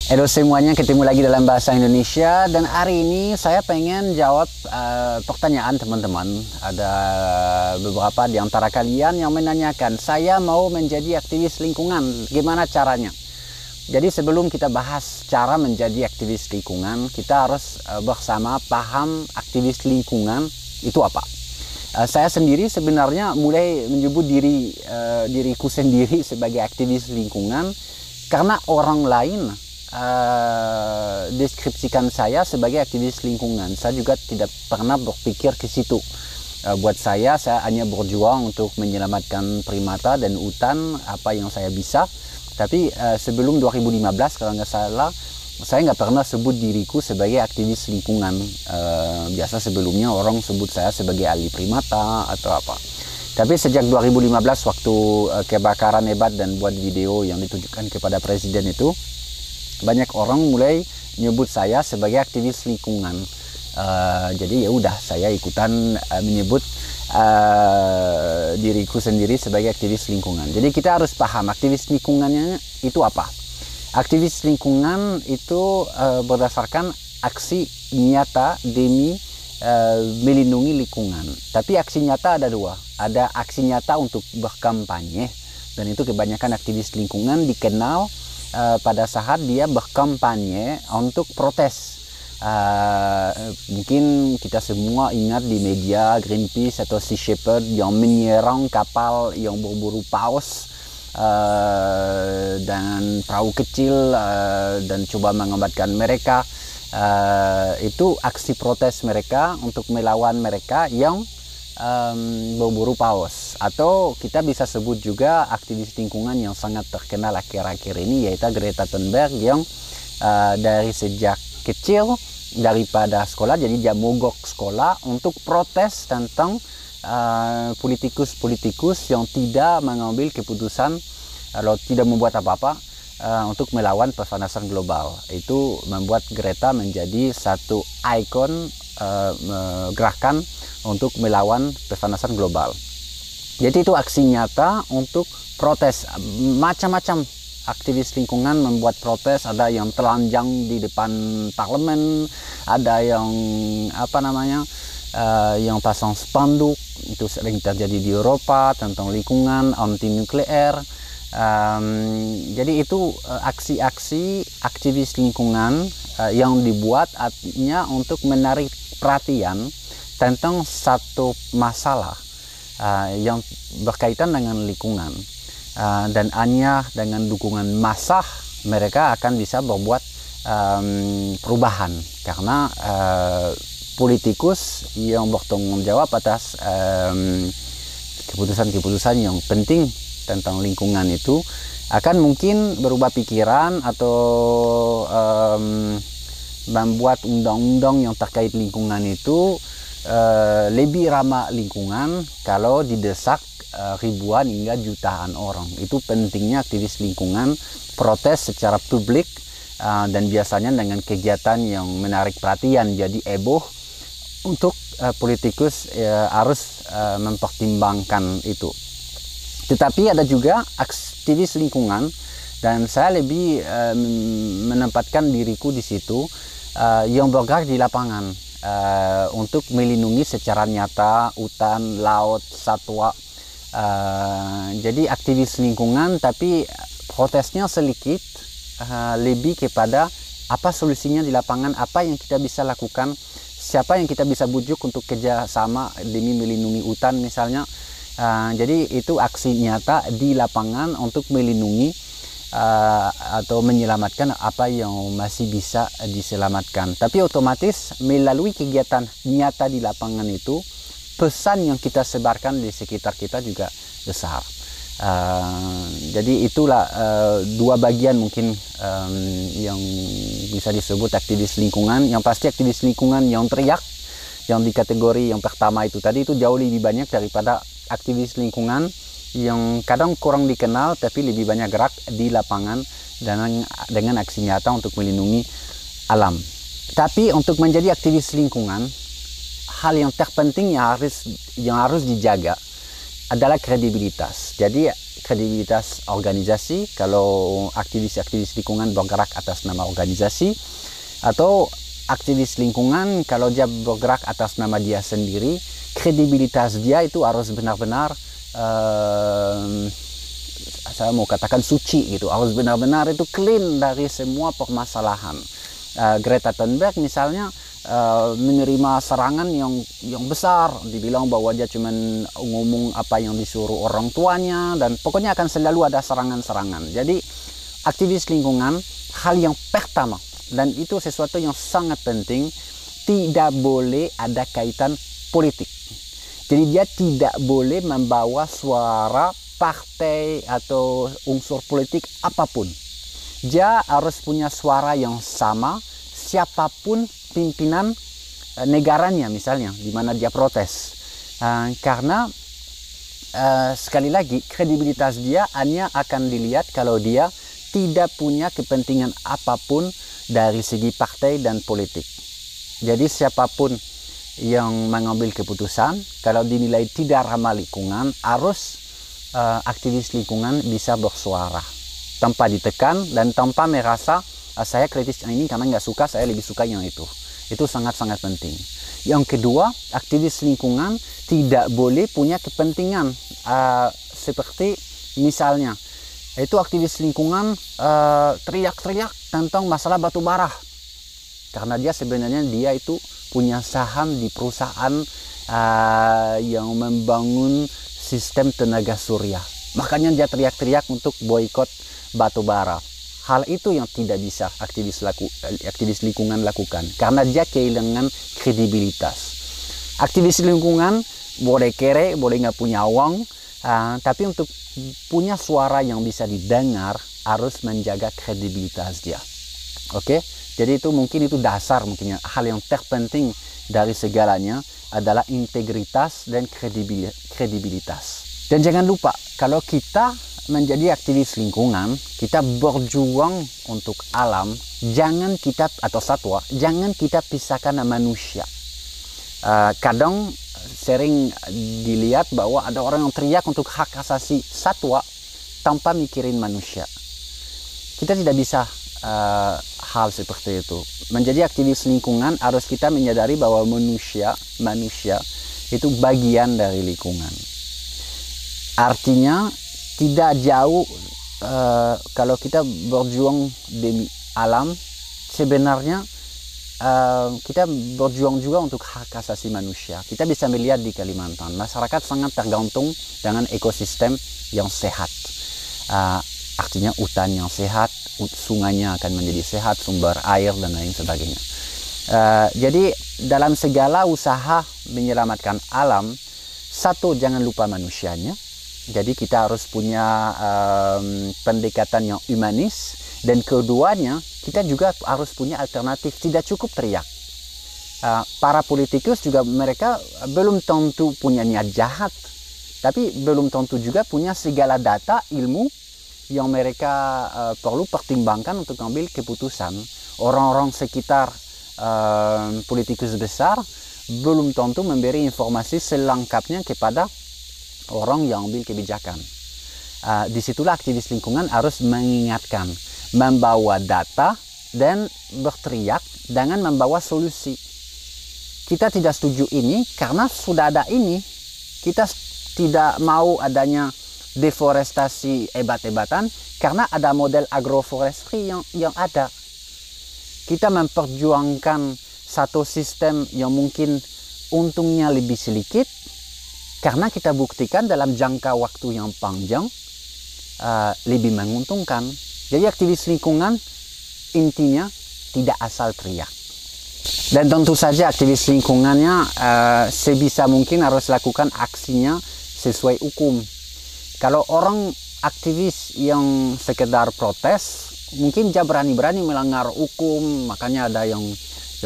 Halo semuanya, ketemu lagi dalam bahasa Indonesia dan hari ini saya pengen jawab pertanyaan teman-teman. Ada beberapa di antara kalian yang menanyakan, saya mau menjadi aktivis lingkungan, gimana caranya? Jadi sebelum kita bahas cara menjadi aktivis lingkungan, kita harus bersama paham aktivis lingkungan itu apa. Saya sendiri sebenarnya mulai menyebut diriku sendiri sebagai aktivis lingkungan karena orang lain deskripsikan saya sebagai aktivis lingkungan. Saya juga tidak pernah berpikir ke situ. Buat saya hanya berjuang untuk menyelamatkan primata dan hutan apa yang saya bisa. Tapi sebelum 2015 kalau nggak salah, saya nggak pernah sebut diriku sebagai aktivis lingkungan. Biasa sebelumnya orang sebut saya sebagai ahli primata atau apa. Tapi sejak 2015 waktu kebakaran hebat dan buat video yang ditujukan kepada presiden itu, banyak orang mulai menyebut saya sebagai aktivis lingkungan. Jadi ya udah, saya ikutan menyebut diriku sendiri sebagai aktivis lingkungan. Jadi kita harus paham aktivis lingkungannya itu apa. Aktivis lingkungan itu berdasarkan aksi nyata demi melindungi lingkungan. Tapi aksi nyata ada dua. Ada aksi nyata untuk berkampanye, dan itu kebanyakan aktivis lingkungan dikenal pada saat dia berkampanye untuk protes. Mungkin kita semua ingat di media Greenpeace atau Sea Shepherd yang menyerang kapal yang berburu paus dan perahu kecil dan coba mengamankan mereka. Itu aksi protes mereka untuk melawan mereka yang berburu paus. Atau kita bisa sebut juga aktivis lingkungan yang sangat terkenal akhir-akhir ini, yaitu Greta Thunberg, yang dari sejak kecil daripada sekolah jadi dia mogok sekolah untuk protes tentang politikus-politikus yang tidak mengambil keputusan atau tidak membuat apa-apa untuk melawan pemanasan global. Itu membuat Greta menjadi satu ikon gerakan untuk melawan pemanasan global. Jadi itu aksi nyata untuk protes. Macam-macam aktivis lingkungan membuat protes. Ada yang telanjang di depan parlemen, ada yang yang pasang spanduk. Itu sering terjadi di Eropa tentang lingkungan, anti nukleer. Jadi itu aksi-aksi aktivis lingkungan yang dibuat artinya untuk menarik perhatian tentang satu masalah yang berkaitan dengan lingkungan, dan hanya dengan dukungan massa mereka akan bisa berbuat perubahan, karena politikus yang bertanggung jawab atas keputusan-keputusan yang penting tentang lingkungan itu akan mungkin berubah pikiran atau membuat undang-undang yang terkait lingkungan itu lebih ramah lingkungan kalau didesak ribuan hingga jutaan orang. Itu pentingnya aktivis lingkungan protes secara publik, dan biasanya dengan kegiatan yang menarik perhatian, jadi heboh untuk politikus harus mempertimbangkan itu. Tetapi ada juga aktivis lingkungan, dan saya lebih menempatkan diriku di situ, yang bergerak di lapangan untuk melindungi secara nyata hutan, laut, satwa. Jadi aktivis lingkungan tapi protesnya sedikit lebih kepada apa solusinya di lapangan, apa yang kita bisa lakukan, siapa yang kita bisa bujuk untuk kerjasama demi melindungi hutan misalnya. Jadi itu aksi nyata di lapangan untuk melindungi atau menyelamatkan apa yang masih bisa diselamatkan. Tapi otomatis melalui kegiatan nyata di lapangan itu, pesan yang kita sebarkan di sekitar kita juga besar. Jadi itulah dua bagian mungkin yang bisa disebut aktivis lingkungan. Yang pasti aktivis lingkungan yang teriak, yang di kategori yang pertama itu tadi, itu jauh lebih banyak daripada aktivis lingkungan yang kadang kurang dikenal tapi lebih banyak gerak di lapangan dengan aksi nyata untuk melindungi alam. Tapi untuk menjadi aktivis lingkungan, hal yang terpenting yang harus dijaga adalah kredibilitas. Jadi kredibilitas organisasi, kalau aktivis-aktivis lingkungan bergerak atas nama organisasi, atau aktivis lingkungan kalau dia bergerak atas nama dia sendiri, kredibilitas dia itu harus benar-benar saya mau katakan suci gitu, harus benar-benar itu clean dari semua permasalahan. Greta Thunberg misalnya menerima serangan yang besar, dibilang bahwa dia cuma ngomong apa yang disuruh orang tuanya, dan pokoknya akan selalu ada serangan-serangan. Jadi aktivis lingkungan, hal yang pertama, dan itu sesuatu yang sangat penting, tidak boleh ada kaitan politik. Jadi dia tidak boleh membawa suara partai atau unsur politik apapun. Dia harus punya suara yang sama siapapun pimpinan negaranya misalnya, di mana dia protes. Karena sekali lagi kredibilitas dia hanya akan dilihat kalau dia tidak punya kepentingan apapun dari segi partai dan politik. Jadi siapapun yang mengambil keputusan, kalau dinilai tidak ramah lingkungan, harus aktivis lingkungan bisa bersuara tanpa ditekan dan tanpa merasa saya kritis yang ini karena nggak suka, saya lebih suka yang itu. Itu sangat-sangat penting. Yang kedua, aktivis lingkungan tidak boleh punya kepentingan seperti misalnya itu aktivis lingkungan teriak-teriak tentang masalah batu bara karena dia sebenarnya dia itu punya saham di perusahaan yang membangun sistem tenaga surya. Makanya dia teriak-teriak untuk boikot batu bara. Hal itu yang tidak bisa aktivis lingkungan lakukan karena dia kehilangan kredibilitas. Aktivis lingkungan boleh kere, boleh nggak punya uang, tapi untuk punya suara yang bisa didengar harus menjaga kredibilitas dia. Oke? Jadi itu mungkin itu dasar, mungkin hal yang terpenting dari segalanya adalah integritas dan kredibilitas. Dan jangan lupa, kalau kita menjadi aktivis lingkungan, kita berjuang untuk alam, jangan kita, atau satwa, jangan kita pisahkan manusia. Kadang sering dilihat bahwa ada orang yang teriak untuk hak asasi satwa tanpa mikirin manusia. Kita tidak bisa hal seperti itu. Menjadi aktivis lingkungan harus kita menyadari bahwa manusia itu bagian dari lingkungan. Artinya tidak jauh kalau kita berjuang demi alam, sebenarnya kita berjuang juga untuk hak asasi manusia. Kita bisa melihat di Kalimantan, masyarakat sangat tergantung dengan ekosistem yang sehat. Artinya hutan yang sehat, sungainya akan menjadi sehat, sumber air dan lain sebagainya. Jadi dalam segala usaha menyelamatkan alam, satu, jangan lupa manusianya. Jadi kita harus punya pendekatan yang humanis, dan keduanya kita juga harus punya alternatif. Tidak cukup teriak. Para politikus juga mereka belum tentu punya niat jahat, tapi belum tentu juga punya segala data ilmu yang mereka perlu pertimbangkan untuk mengambil keputusan. Orang-orang sekitar politikus besar belum tentu memberi informasi selengkapnya kepada orang yang ambil kebijakan. Disitulah aktivis lingkungan harus mengingatkan, membawa data dan berteriak dengan membawa solusi. Kita tidak setuju ini karena sudah ada ini. Kita tidak mau adanya deforestasi hebat-hebatan karena ada model agroforestry yang ada. Kita memperjuangkan satu sistem yang mungkin untungnya lebih sedikit karena kita buktikan dalam jangka waktu yang panjang lebih menguntungkan. Jadi aktivis lingkungan intinya tidak asal teriak. Dan tentu saja aktivis lingkungannya sebisa mungkin harus lakukan aksinya sesuai hukum. Kalau orang aktivis yang sekedar protes, mungkin dia berani-berani melanggar hukum, makanya ada yang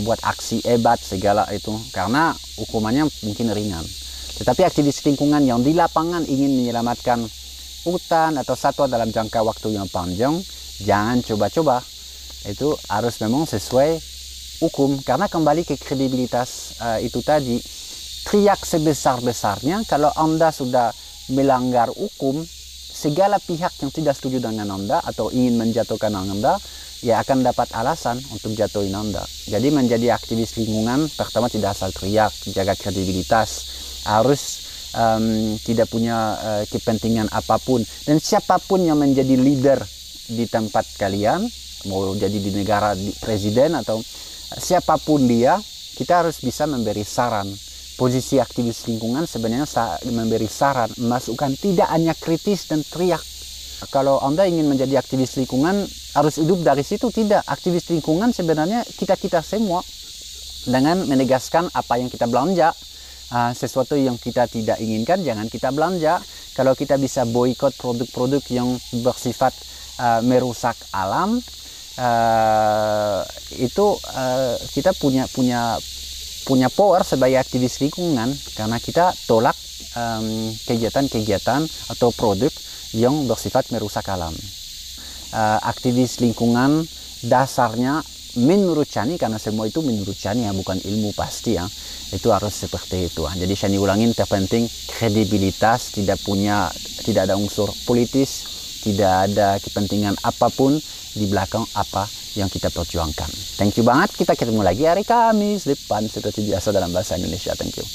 buat aksi hebat segala itu, karena hukumannya mungkin ringan. Tetapi aktivis lingkungan yang di lapangan ingin menyelamatkan hutan atau satwa dalam jangka waktu yang panjang, jangan coba-coba. Itu harus memang sesuai hukum, karena kembali ke kredibilitas itu tadi. Teriak sebesar-besarnya, kalau Anda sudah melanggar hukum, segala pihak yang tidak setuju dengan Anda atau ingin menjatuhkan Anda, ya akan dapat alasan untuk jatuhin Anda. Jadi menjadi aktivis lingkungan, pertama tidak asal teriak, jaga kredibilitas, harus tidak punya kepentingan apapun. Dan siapapun yang menjadi leader di tempat kalian, mau jadi di negara presiden atau siapapun dia, kita harus bisa memberi saran. Posisi aktivis lingkungan sebenarnya memberi saran, masukan, tidak hanya kritis dan teriak. Kalau Anda ingin menjadi aktivis lingkungan, harus hidup dari situ. Tidak, aktivis lingkungan sebenarnya kita semua. Dengan menegaskan apa yang kita belanja, sesuatu yang kita tidak inginkan, jangan kita belanja. Kalau kita bisa boikot produk-produk yang bersifat merusak alam, itu kita punya power sebagai aktivis lingkungan, karena kita tolak kegiatan-kegiatan atau produk yang bersifat merusak alam. Aktivis lingkungan dasarnya menurut Chani, karena semua itu menurut Chani ya, bukan ilmu pasti ya, itu harus seperti itu. Jadi Chani ulangin, terpenting kredibilitas, tidak ada unsur politis, tidak ada kepentingan apapun di belakang apa yang kita perjuangkan. Thank you banget, kita ketemu lagi hari Kamis depan seperti biasa dalam bahasa Indonesia. Thank you.